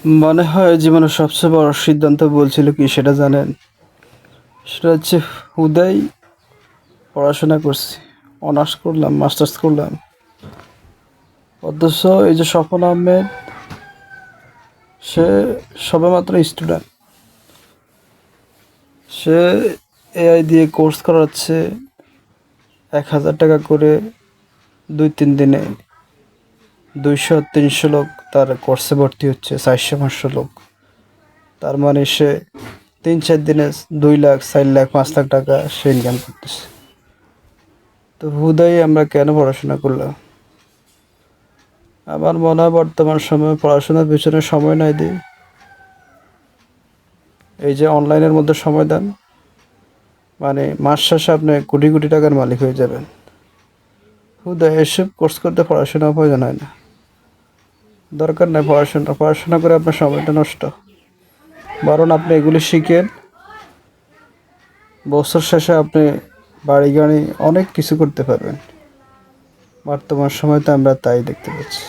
মনে হয় জীবনের সবচেয়ে বড় সিদ্ধান্ত বলছিল কি সেটা জানেন? সেটা হচ্ছে হুদাই পড়াশোনা করছি, অনার্স করলাম, মাস্টার্স করলাম, অথচ এই যে স্বপন আহমেদ, সে সবেমাত্র স্টুডেন্ট। সে এআই দিয়ে কোর্স করাচ্ছে 1,000 টাকা করে, 2-3 দিনে 200-300 লোক তার কোর্সে ভর্তি হচ্ছে, 400-500 লোক। তার মানে সে 3-4 দিনে 2 লাখ, 4 লাখ, 5 লাখ টাকা সে ইনকাম করতেছে। তো হুদাই আমরা কেন পড়াশোনা করলাম? আমার মনে হয় বর্তমান সময়ে পড়াশোনার পিছনে সময় নাই দিই, এই যে অনলাইনের মধ্যে সময় দেন, মানে মাস শেষে আপনি কোটি কোটি টাকার মালিক হয়ে যাবেন। হুদাই এসব কোর্স করতে পড়াশোনা প্রয়োজন হয় না, দরকার নাই পড়াশোনা। পড়াশোনা করে আপনার সময়টা নষ্ট, বরং আপনি এগুলি শিখেন, বছর শেষে আপনি বাড়ি গাড়ি অনেক কিছু করতে পারবেন। বর্তমান সময়তে আমরা তাই দেখতে পাচ্ছি।